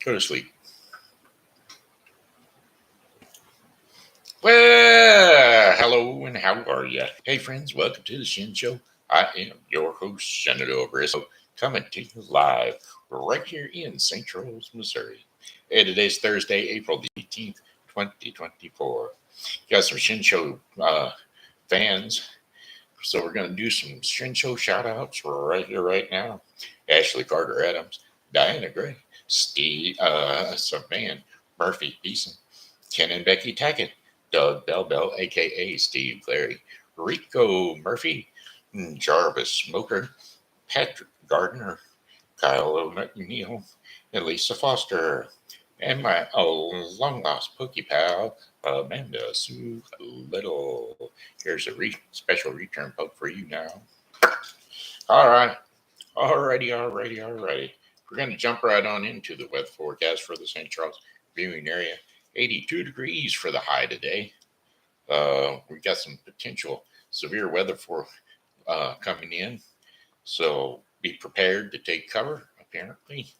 Go to sleep. Well, hello and how are you? Hey friends, welcome to the Shen Show. I am your host, Shen, a.k.a. coming to you live right here in St. Charles, Missouri. And today's Thursday, April the 18th, 2024. Got some Shen Show fans, so we're going to do some Shen Show shout outs right here, right now. Ashley Carter Adams, Diana Gray, Steve Savann, Murphy Beason, Ken and Becky Tackett, Doug Bell, a.k.a. Steve Clary, Rico Murphy, Jarvis Smoker, Patrick Gardner, Kyle O'Neill, and Lisa Foster, and my long lost Pokey pal, Amanda Sue Little. Here's a special return poke for you now. All right. Alrighty. We're going to jump right on into the weather forecast for the St. Charles viewing area. 82 degrees for the high today. We've got some potential severe weather for coming in, so be prepared to take cover. Apparently,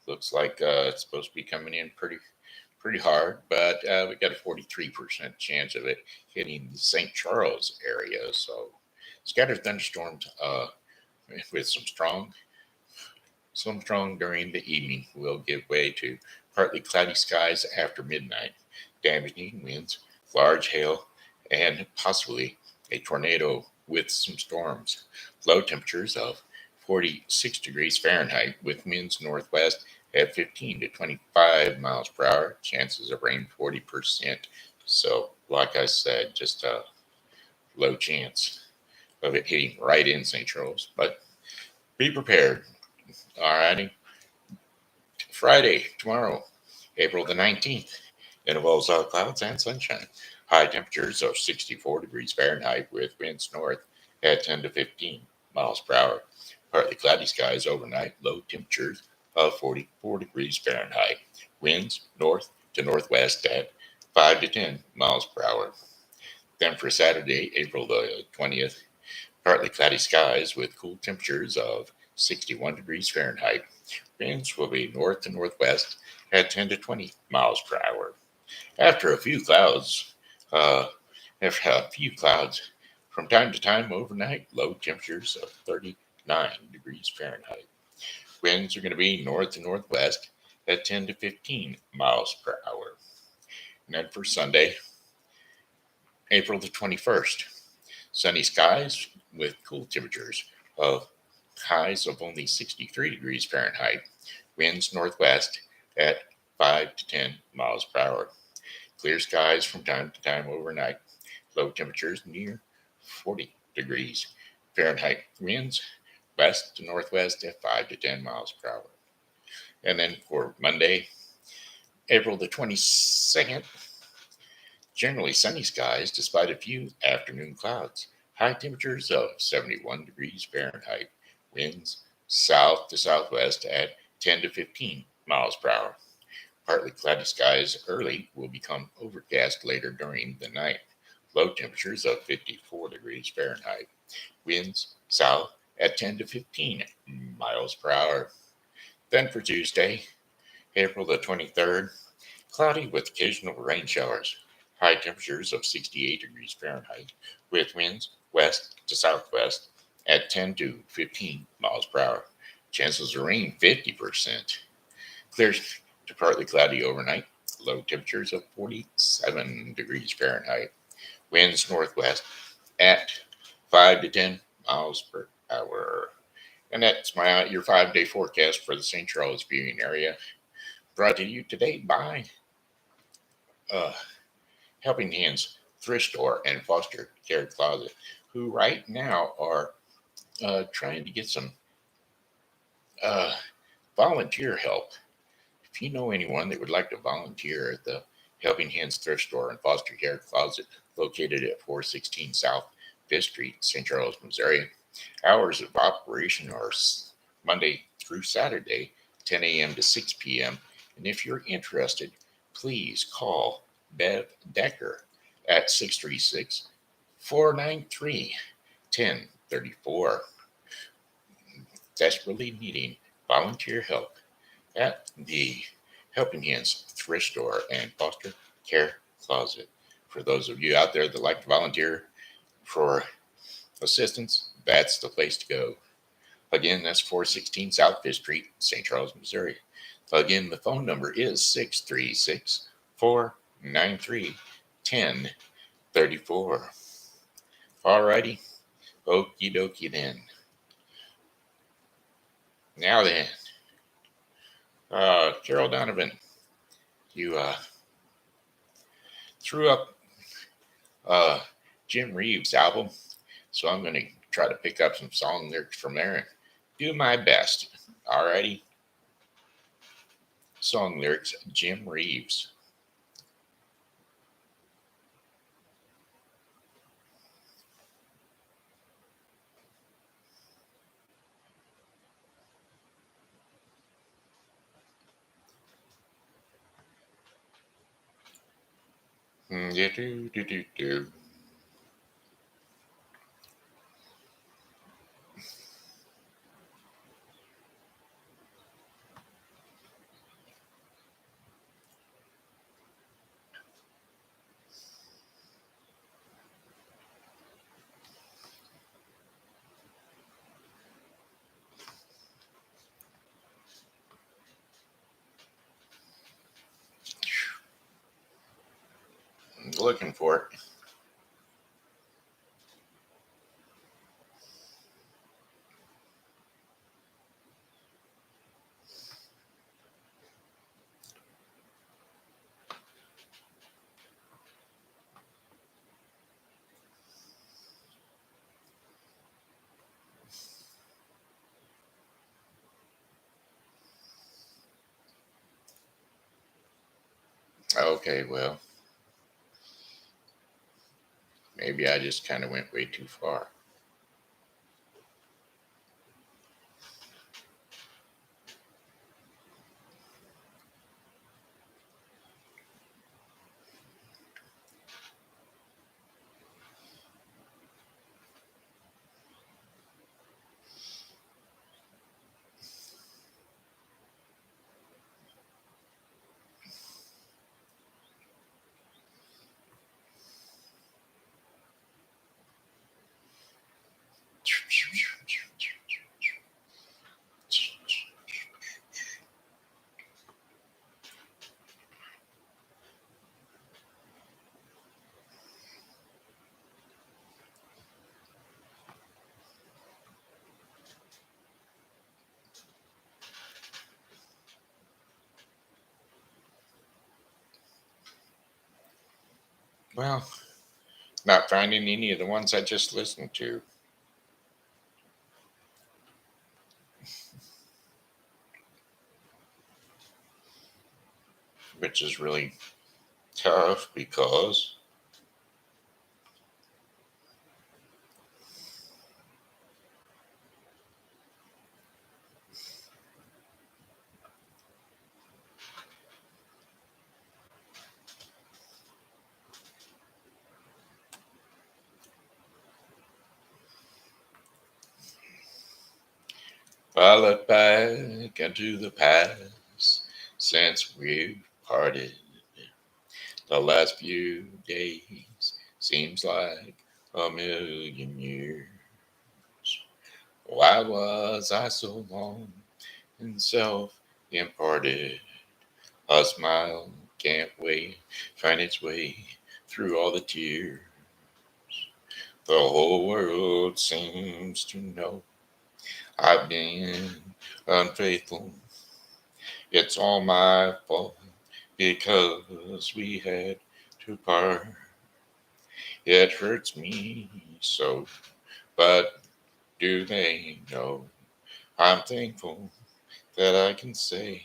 looks like it's supposed to be coming in pretty hard, but we got a 43% chance of it hitting the St. Charles area. So scattered thunderstorms with some strong during the evening will give way to partly cloudy skies after midnight, damaging winds, large hail, and possibly a tornado with some storms. Low temperatures of 46 degrees Fahrenheit with winds northwest at 15 to 25 miles per hour. Chances of rain 40%. So, like I said, just a low chance of it hitting right in St. Charles, but be prepared. Alrighty. Friday, tomorrow, April the 19th. It involves clouds and sunshine. High temperatures of 64 degrees Fahrenheit with winds north at 10 to 15 miles per hour. Partly cloudy skies overnight. Low temperatures of 44 degrees Fahrenheit. Winds north to northwest at 5 to 10 miles per hour. Then for Saturday, April the 20th, partly cloudy skies with cool temperatures of 61 degrees Fahrenheit. Winds will be north to northwest at 10 to 20 miles per hour. After a few clouds, from time to time overnight, low temperatures of 39 degrees Fahrenheit. Winds are going to be north to northwest at 10 to 15 miles per hour. And then for Sunday, April the 21st, sunny skies with cool temperatures of highs of only 63 degrees Fahrenheit. Winds northwest at 5 to 10 miles per hour. Clear skies from time to time overnight. Low temperatures near 40 degrees Fahrenheit. Winds west to northwest at 5 to 10 miles per hour. And then for Monday, April the 22nd, generally sunny skies despite a few afternoon clouds. High temperatures of 71 degrees Fahrenheit. Winds south to southwest at 10 to 15 miles per hour. Partly cloudy skies early will become overcast later during the night. Low temperatures of 54 degrees Fahrenheit. Winds south at 10 to 15 miles per hour. Then for Tuesday, April the 23rd, cloudy with occasional rain showers. High temperatures of 68 degrees Fahrenheit with winds west to southwest at 10 to 15 miles per hour. Chances of rain 50%. Clear to partly cloudy overnight. Low temperatures of 47 degrees Fahrenheit. Winds northwest at 5 to 10 miles per hour. And that's your 5-day forecast for the St. Charles viewing area. Brought to you today by Helping Hands Thrift Store and Foster Care Closet, who right now are trying to get some volunteer help. If you know anyone that would like to volunteer at the Helping Hands Thrift Store and Foster Care Closet, located at 416 South 5th Street, St. Charles, Missouri, hours of operation are Monday through Saturday, 10 a.m. to 6 p.m. And if you're interested, please call Bev Decker at 636-493-1034. Desperately needing volunteer help at the Helping Hands Thrift Store and Foster Care Closet. For those of you out there that like to volunteer for assistance, that's the place to go. Again, that's 416 South 5th Street, St. Charles, Missouri. Again, the phone number is 636 493 1034. Alrighty, okie dokie then. Now then, Carol Donovan, you threw up Jim Reeves' album, so I'm going to try to pick up some song lyrics from there and do my best. Alrighty. Song lyrics, Jim Reeves. Do. Looking for it. Okay, well, maybe I just kind of went way too far. Well, not finding any of the ones I just listened to. Which is really tough because I look back into the past since we've parted. The last few days seems like a million years. Why was I so long and self-imparted? A smile can't wait, find its way through all the tears. The whole world seems to know I've been unfaithful. It's all my fault because we had to part. It hurts me so, but do they know I'm thankful that I can say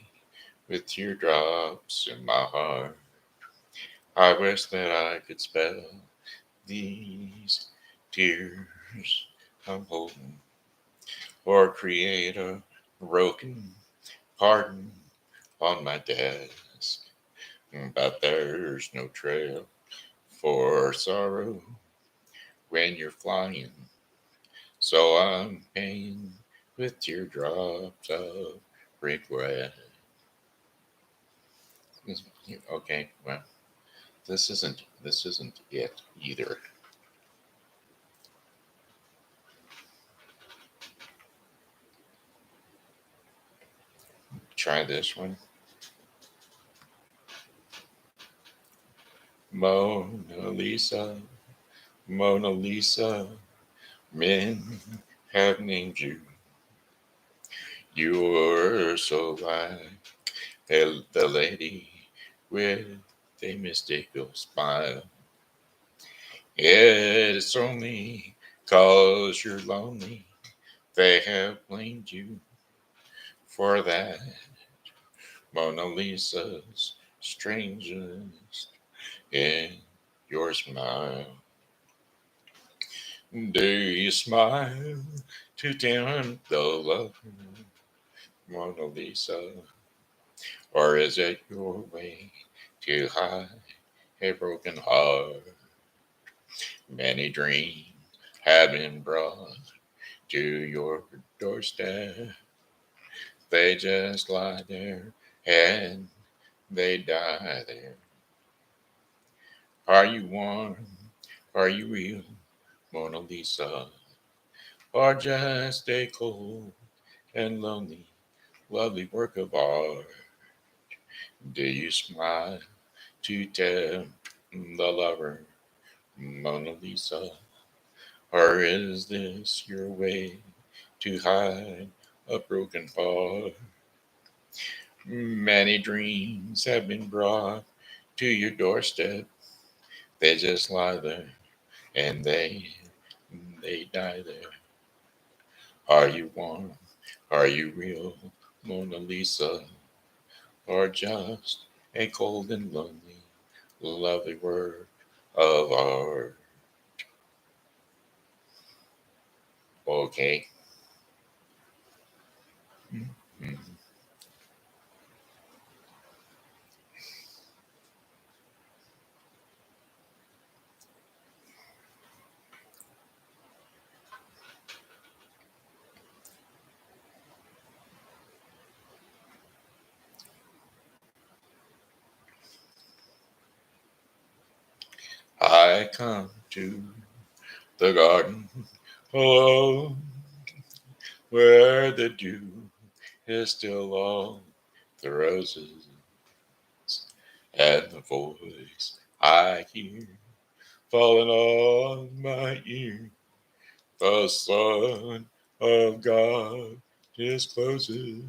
with teardrops in my heart. I wish that I could spell these tears I'm holding or create a broken pardon on my desk. But there's no trail for sorrow when you're flying. So I'm paying with teardrops of regret. Okay, well, this isn't it either. Try this one. Mona Lisa, Mona Lisa, men have named you. You're so like the lady with a mystical smile. It's only 'cause you're lonely they have blamed you for that. Mona Lisa's strangest in your smile. Do you smile to tempt the lover, Mona Lisa? Or is it your way to hide a broken heart? Many dreams have been brought to your doorstep. They just lie there and they die there. Are you warm? Are you real, Mona Lisa? Or just a cold and lonely, lovely work of art? Do you smile to tempt the lover, Mona Lisa? Or is this your way to hide a broken heart? Many dreams have been brought to your doorstep. They just lie there and they die there. Are you warm? Are you real, Mona Lisa? Or just a cold and lonely, lovely word of art? Okay. Mhm. I come to the garden alone, where the dew is still on the roses, and the voice I hear falling on my ear. The Son of God discloses,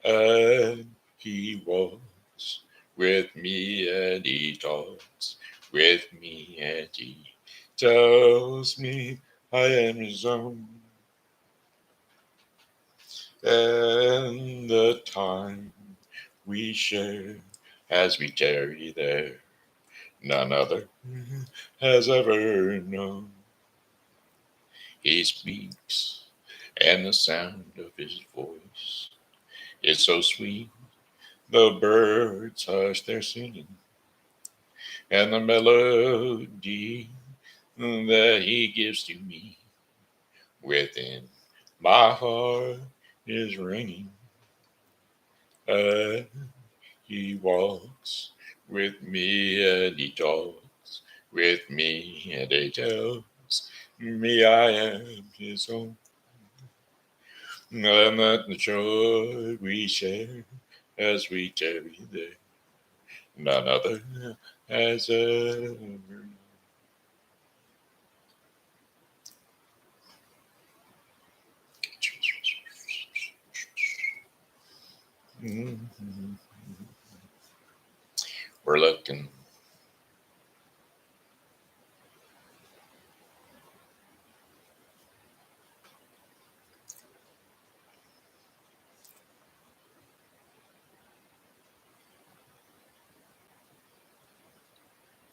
and he walks with me, and he talks with me, and he tells me I am his own. And the time we share as we tarry there, none other has ever known. He speaks, and the sound of his voice is so sweet. The birds hush their singing, and the melody that he gives to me within my heart is ringing. And he walks with me, and he talks with me, and he tells me I am his own. And that the joy we share as we tarry there, none other has ever known. Mhm. We're looking.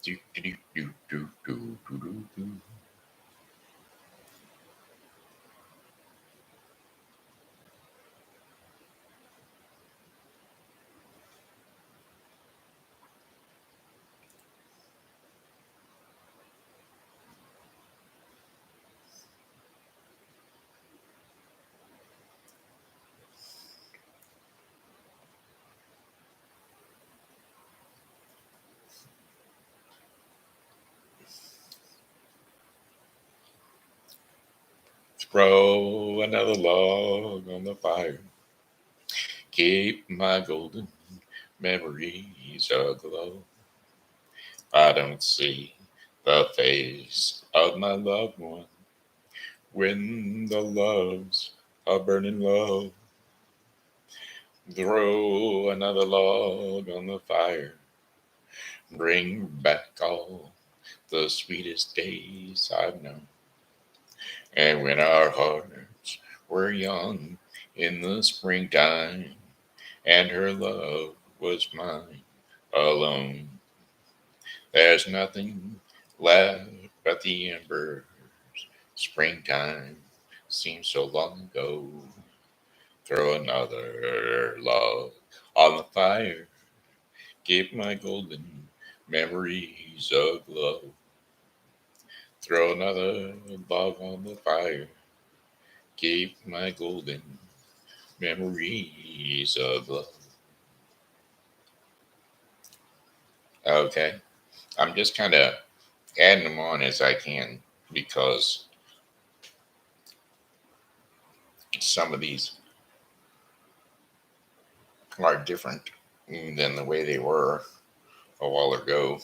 Do, do, do, do, do, do, do, do. Throw another log on the fire. Keep my golden memories aglow. I don't see the face of my loved one when the loves are burning low. Throw another log on the fire. Bring back all the sweetest days I've known. And when our hearts were young in the springtime, and her love was mine alone. There's nothing left but the embers. Springtime seems so long ago. Throw another log on the fire. Keep my golden memories aglow. Throw another log on the fire. Keep my golden memories aglow. Okay, I'm just kind of adding them on as I can because some of these are different than the way they were a while ago.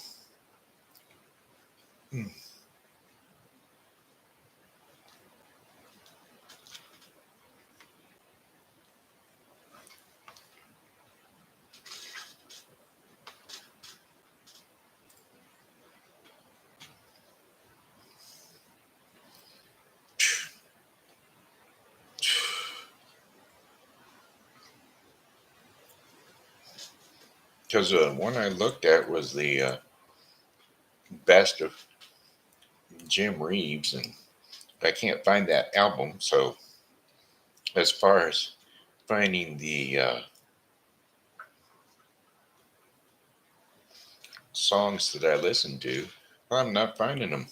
Because the one I looked at was the best of Jim Reeves, and I can't find that album. So, as far as finding the songs that I listened to, I'm not finding them.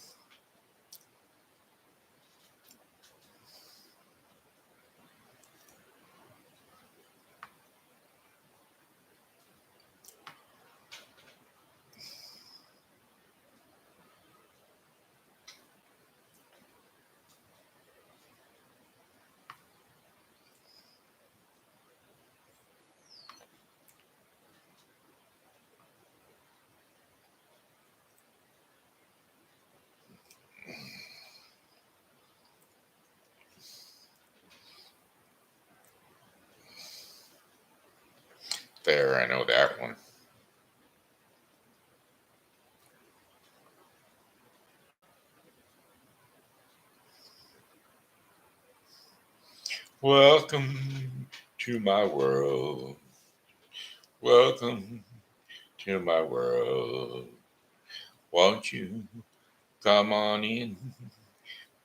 There, I know that one. Welcome to my world. Welcome to my world. Won't you come on in?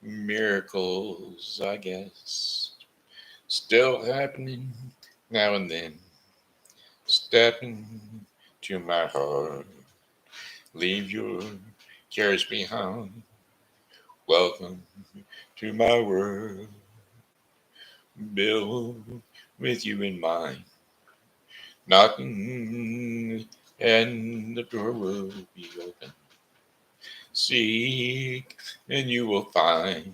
Miracles, I guess, still happening now and then. Stepping to my heart. Leave your cares behind. Welcome to my world. Build with you in mind. Knocking and the door will be open. Seek and you will find.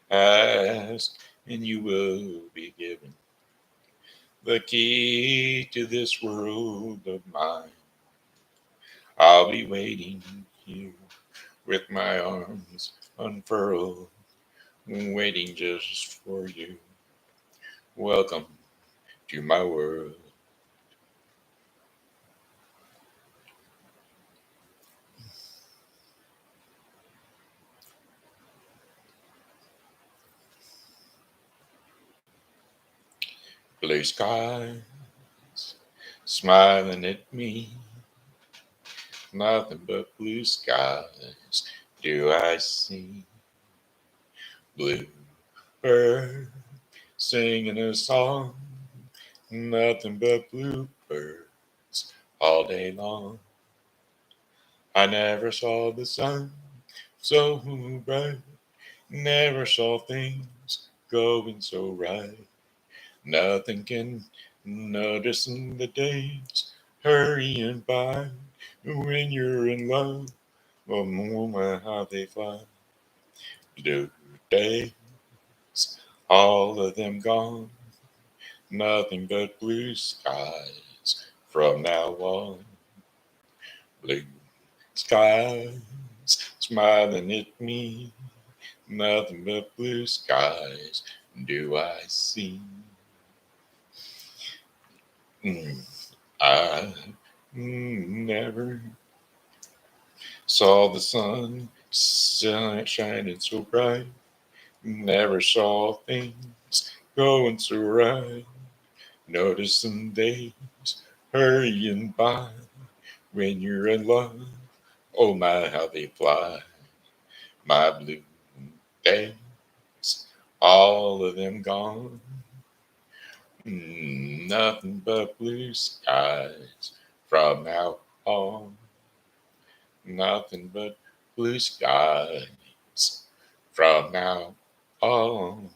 Ask and you will be given. The key to this world of mine. I'll be waiting here with my arms unfurled, waiting just for you. Welcome to my world. Blue skies smiling at me. Nothing but blue skies do I see. Blue bird singing a song. Nothing but bluebirds all day long. I never saw the sun so bright. Never saw things going so right. Nothing can notice in the days hurrying by. When you're in love, oh my, how they fly. Blue day, All of them gone, nothing but blue skies from now on. Blue skies smiling at me, nothing but blue skies do I see. Mm, I never saw the sun shining so bright, never saw things going so right. Noticing days hurrying by when you're in love. Oh my, how they fly. My blue days, all of them gone. Nothing but blue skies from now on. Nothing but blue skies from now on.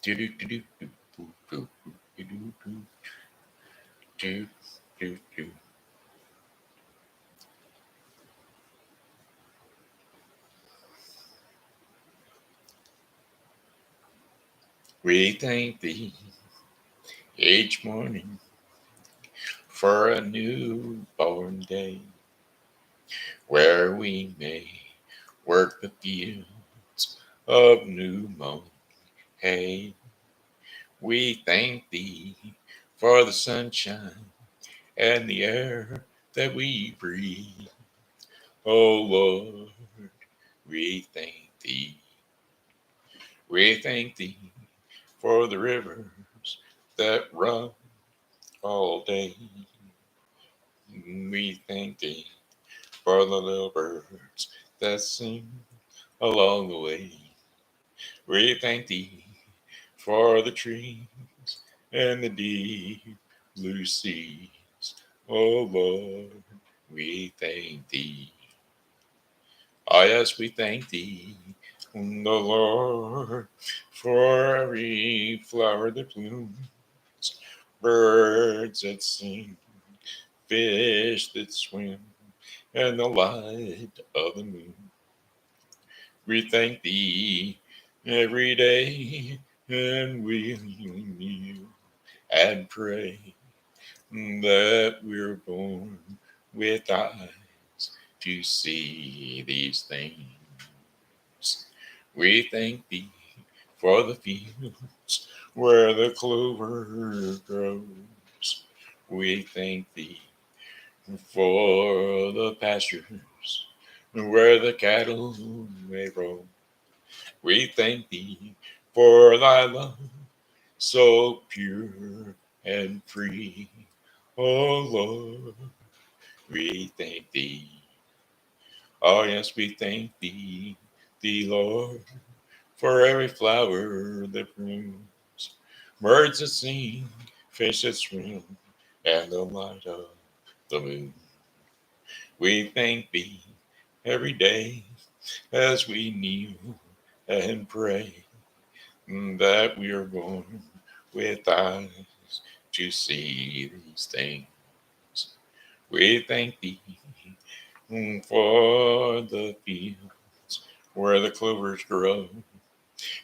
Do do do do do do do do do do do do. We thank thee each morning for a newborn day, where we may work the fields of new mown hay. We thank thee for the sunshine and the air that we breathe. Oh Lord, we thank thee. We thank thee for the rivers that run all day. We thank thee for the little birds that sing along the way. We thank thee for the trees and the deep blue seas. Oh Lord, we thank thee. Ah, yes, we thank thee, the Lord, for every flower that blooms, birds that sing, fish that swim, and the light of the moon. We thank thee every day, and we kneel and pray that we're born with eyes to see these things. We thank thee for the fields where the clover grows. We thank thee for the pastures where the cattle may roam. We thank thee for thy love so pure and free. Oh Lord, we thank thee. Oh yes, we thank thee, Lord, for every flower that blooms, birds that sing, fish that swim, and the light of the moon. We thank thee every day as we kneel and pray that we are born with eyes to see these things. We thank thee for the fields where the clovers grow.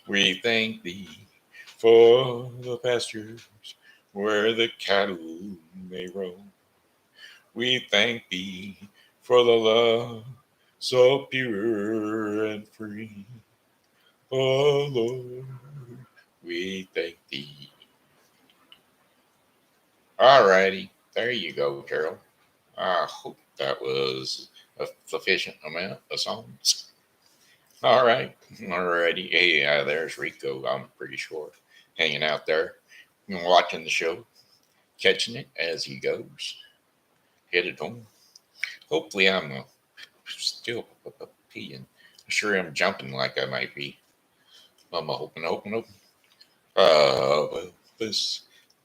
We thank thee for the pastures where the cattle may roam. We thank thee for the love so pure and free. Oh Lord, we thank thee. Alrighty, there you go, Carol. I hope that was a sufficient amount of songs. All right, alrighty. Hey, there's Rico. I'm pretty sure hanging out there, watching the show, catching it as he goes, headed home. Hopefully, I'm still peeing. Sure, I'm jumping like I might be. I'm hoping. Well,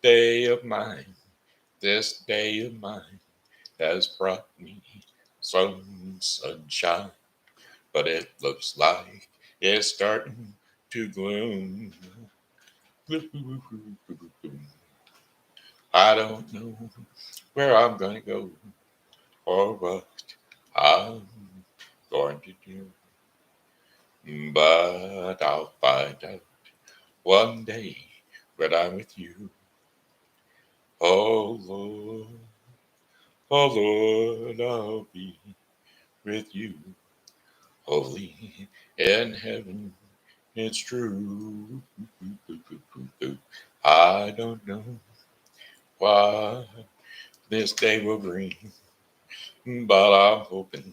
day of mine, this day of mine has brought me some sunshine, but it looks like it's starting to gloom. I don't know where I'm gonna go or what I'm going to do. But I'll find out one day when I'm with you. Oh Lord, oh Lord, I'll be with you. Holy in heaven, it's true. I don't know what this day will bring, but I'm hoping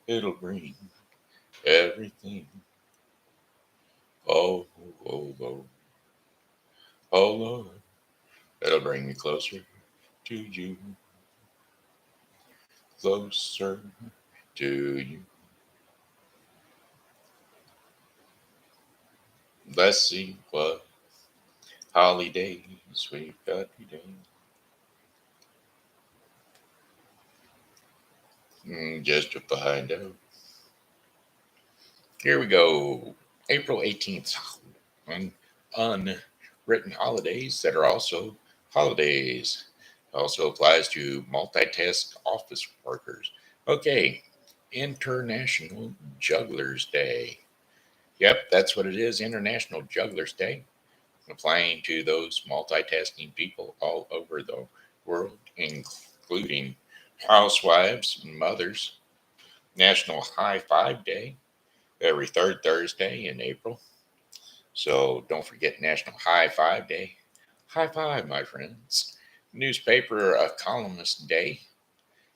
it'll bring everything. Oh, oh, oh, oh Lord, it'll bring me closer to you, closer to you. Let's see what holidays we've got today. Just to find out. Here we go. April 18th. Unwritten holidays that are also holidays. Also applies to multitask office workers. Okay. International Jugglers Day. Yep, that's what it is. International Jugglers Day. Applying to those multitasking people all over the world, including housewives and mothers. National High Five Day, every third Thursday in April. So don't forget National High Five Day. High five, my friends. Newspaper Columnist Day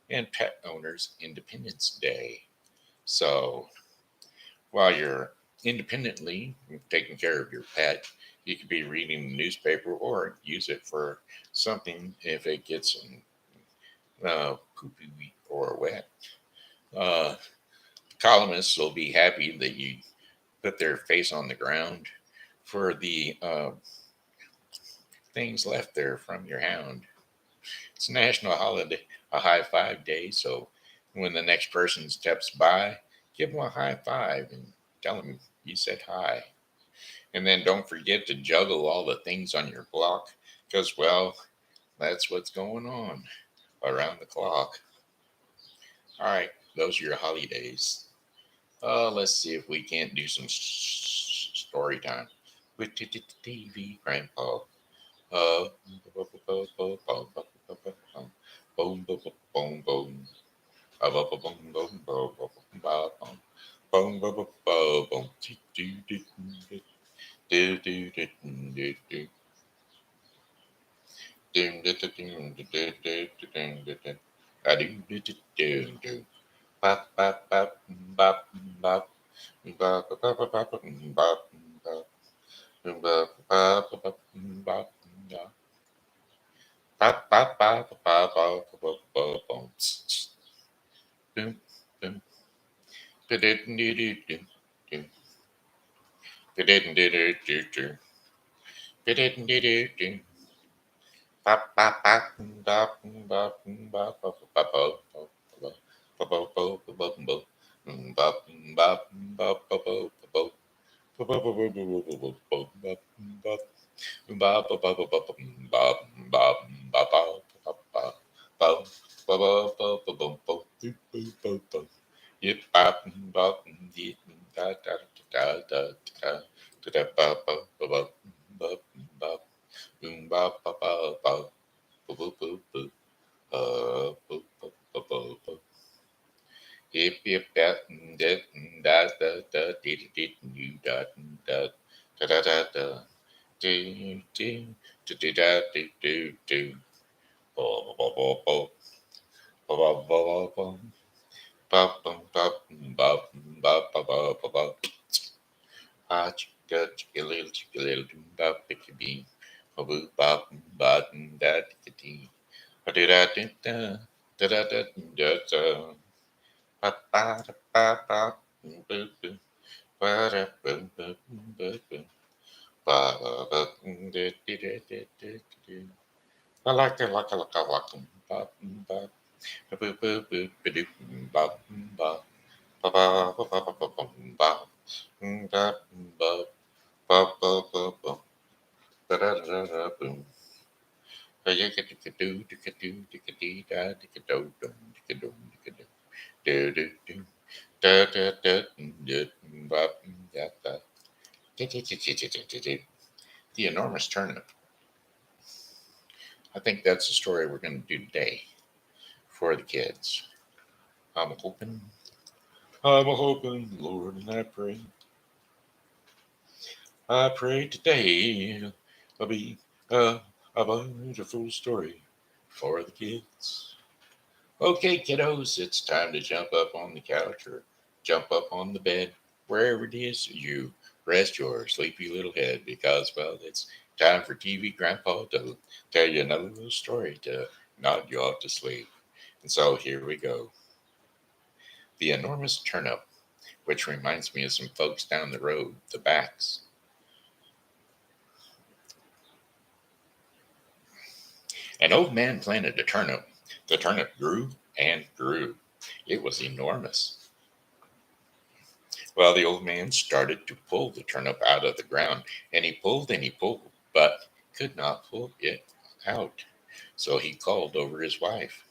and Pet Owners Independence Day. So while you're independently taking care of your pet, you could be reading the newspaper or use it for something if it gets poopy or wet. Uh, Columnists will be happy that you put their face on the ground for the things left there from your hound. It's National Holiday, a high five day. So when the next person steps by, give them a high five and tell them you said hi. And then don't forget to juggle all the things on your block because, well, that's what's going on around the clock. All right, those are your holidays. Let's see if we can't do some story time with TV Grandpa. Uh, boom, boom, boom, boom, boom. Boom, boom, boom, boom. Do, do, do, do, do. Doom, do, do, doom, do, do, do, do, doom, do, do. Ah, do, do, do, do, do. Bop, bop, bop, bop, bop. Bop, bop, bop, bop, bop, bop, bop. Bop, bop, bop, bop, bop. Bop, bop, bop, bop, bop, bop, bop, bop, bop. Doom, doom. Do, do, do, do, do, do. Do, do, do, do, do, do. Do, do, do, do, do. Bop, bop, bop, bop, bop, bop, bop, bop, bop, bop. Bop, bop, bop, bop, bop, bop. Bop, bop, bop, bop, bop, bop. Bop, bop, bop, bop, bop, bop, bop, bop, bop. Bop, bop, bop, bop, bop, bop, bop, bop, bop, bop, bop. Bop, bop, bop, bop, bop, bop, bop. Boop, boop, bop, bop. Yep, bop, bop, yep, da, da, da, da, da, da, da, bop, bop, bop, bop, bop, bop. Boom, bop, bop, bop, bop. Boop, boop, boop, boop. Boop, boop, boop, boop, boop. Yep, yep, that, that, da, da, da, dee, dee, dee, da, da, da, da, da, da. Do, do, do, do, da, do, do, do. Bo, bo, bo, bo, bo, bo, bo, bo. Ba, bum, ba, ba, ba, ba, ba, ba, ba. Ah, chicka little, ba, picky bee. Ba, boo, ba, ba, da, da, dee. Ba, da, da, da, da, da, da, da, da. Ba, ba, da, ba, ba, boo, boo, boo. Ba, da, boo, boo, boo, boo. Ba, ba, ba, da, da, da, da, da, da. I like it, I like them. Ba, ba, ba, boo, boo, boo, ba, doo, ba, ba. Ba, ba, ba, ba, ba, ba, ba, ba. Ba, ba, ba, ba, ba, ba. Da, da, da, da, boom. The enormous turnip. I think that's the story we're going to do today for the kids. I'm hoping, Lord, and I pray today will be a wonderful story for the kids. Okay, kiddos, it's time to jump up on the couch or jump up on the bed, wherever it is you rest your sleepy little head, because, well, it's time for TV Grandpa to tell you another little story to nod you off to sleep. And so here we go. The enormous turnip, which reminds me of some folks down the road, the Backs. An old man planted a turnip. The turnip grew and grew. It was enormous. Well, the old man started to pull the turnip out of the ground, and he pulled, but could not pull it out. So he called over his wife,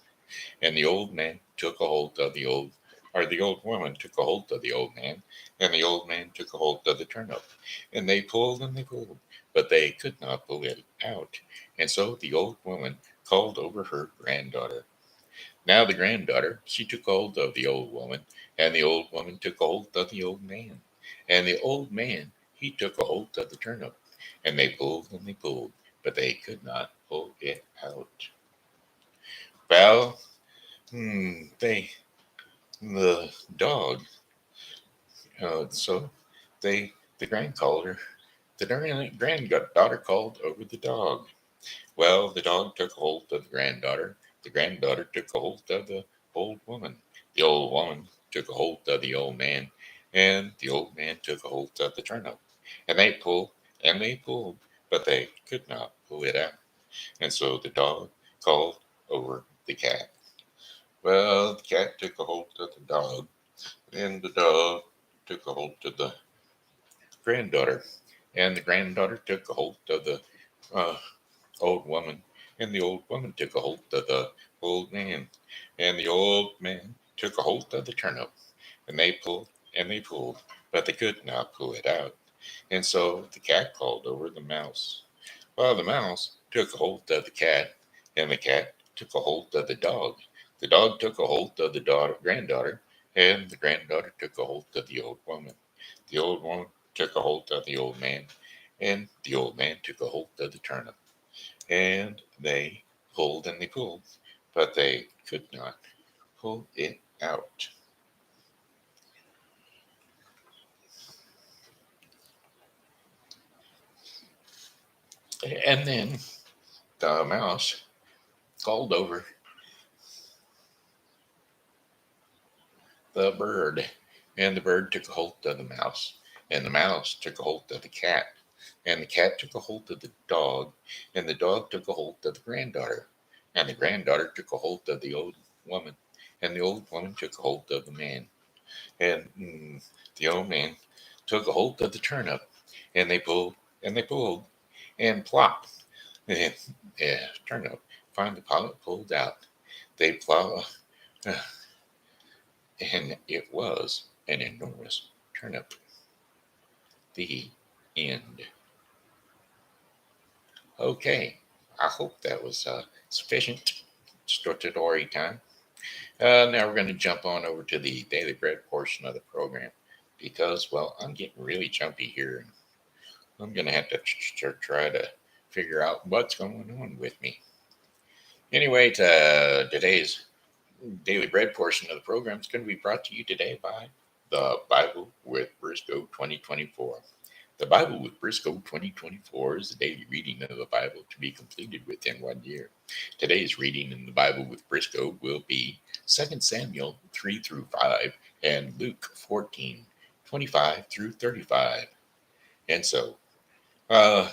and the old man took a hold of the old woman took a hold of the old man, and the old man took a hold of the turnip, and they pulled, but they could not pull it out. And so the old woman called over her granddaughter. Now the granddaughter, she took hold of the old woman, and the old woman took hold of the old man. And the old man, he took a hold of the turnip, and they pulled, but they could not pull it out. Well, they, the dog, so they, the grandcaller, the granddaughter called over the dog. Well, the dog took hold of the granddaughter. The granddaughter took hold of the old woman. The old woman took a hold of the old man, and the old man took a hold of the turnip. And they pulled, but they could not pull it out. And so the dog called over the cat. Well, the cat took a hold of the dog, and the dog took a hold of the granddaughter, and the granddaughter took a hold of the uh, old woman, and the old woman took a hold of the old man, and the old man took a hold of the turnip, and they pulled, but they could not pull it out. And so the cat called over the mouse. Well, the mouse took a hold of the cat, and the cat took a hold of the dog. The dog took a hold of the granddaughter, and the granddaughter took a hold of the old woman. The old woman took a hold of the old man, and the old man took a hold of the turnip. And they pulled, but they could not pull it out. And then the mouse called over the bird, and the bird took a hold of the mouse, and the mouse took a hold of the cat, and the cat took a hold of the dog, and the dog took a hold of the granddaughter, and the granddaughter took a hold of the old woman, and the old woman took a hold of the man, and the old man took a hold of the turnip, and they pulled, and plop, and, yeah, turnip finally pulled out. They plow, and it was an enormous turnip. The end. Okay, I hope that was sufficient story time. Now we're going to jump on over to the daily bread portion of the program because, well, I'm getting really jumpy here. I'm going to have to try to figure out what's going on with me. Anyway, today's daily bread portion of the program is going to be brought to you today by the Bible with Briscoe 2024. The Bible with Briscoe 2024 is the daily reading of the Bible to be completed within 1 year. Today's reading in the Bible with Briscoe will be 2 Samuel 3 through 5 and Luke 14:25 through 35. And so, uh,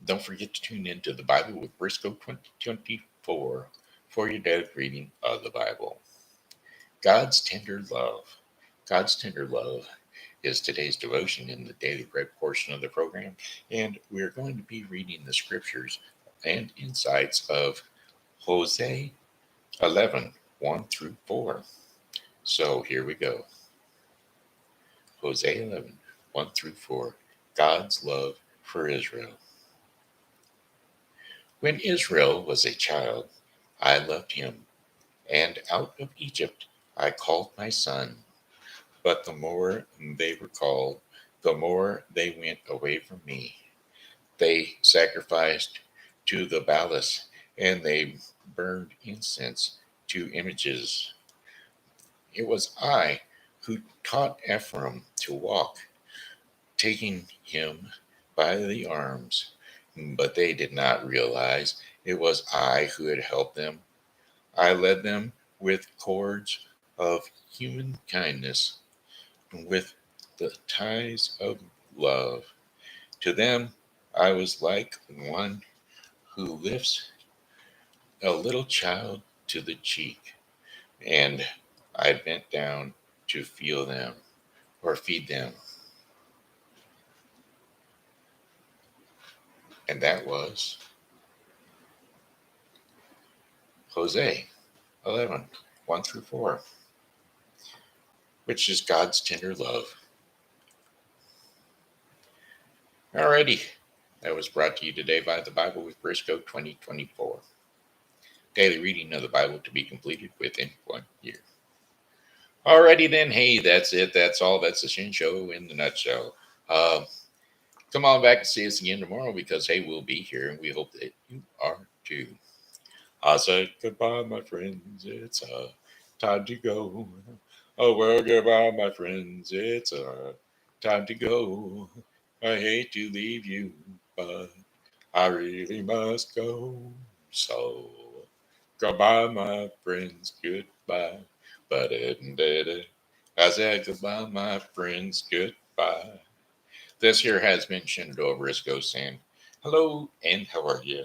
don't forget to tune in to the Bible with Briscoe 2024 for your daily reading of the Bible. God's tender love. God's tender love is today's devotion in the daily bread portion of the program, and we're going to be reading the scriptures and insights of Hosea 11, 1 through 4. So here we go. Hosea 11, 1 through 4. God's love for Israel. When Israel was a child, I loved him, and out of Egypt I called my son. But the more they were called, the more they went away from me. They sacrificed to the Baalis, and they burned incense to images. It was I who taught Ephraim to walk, taking him by the arms, but they did not realize it was I who had helped them. I led them with cords of human kindness, with the ties of love. To them, I was like one who lifts a little child to the cheek, and I bent down to feel them or feed them. And that was Hosea 11, 1 through 4, which is God's tender love. Alrighty, that was brought to you today by the Bible with Briscoe 2024. Daily reading of the Bible to be completed within 1 year. Alrighty then, hey, that's it. That's all. That's the Shen Show in the nutshell. Come on back and see us again tomorrow because, hey, we'll be here and we hope that you are too. I said goodbye, my friends. It's time to go. Oh, well, goodbye, my friends. It's time to go. I hate to leave you, but I really must go. So, goodbye, my friends. Goodbye. But I said goodbye, my friends. Goodbye. This here has been Shenandoah Briscoe saying hello and how are you?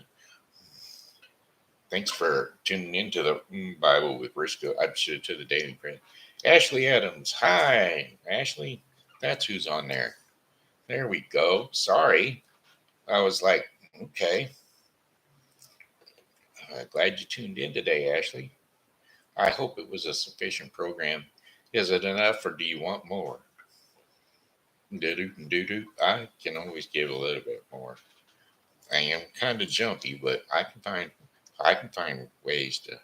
Thanks for tuning into the Bible with Briscoe. To the Daily Print. Ashley Adams. Hi, Ashley. That's who's on there. There we go. Sorry. I was like, okay. Glad you tuned in today, Ashley. I hope it was a sufficient program. Is it enough or do you want more? Do. I can always give a little bit more. I am kind of jumpy, but I can find ways to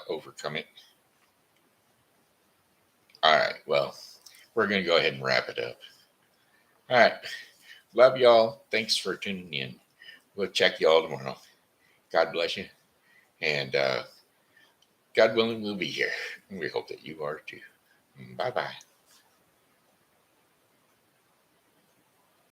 overcome it. All right, well, we're going to go ahead and wrap it up. All right, love y'all. Thanks for tuning in. We'll check y'all tomorrow. God bless you, and God willing, we'll be here. And we hope that you are too. Bye bye.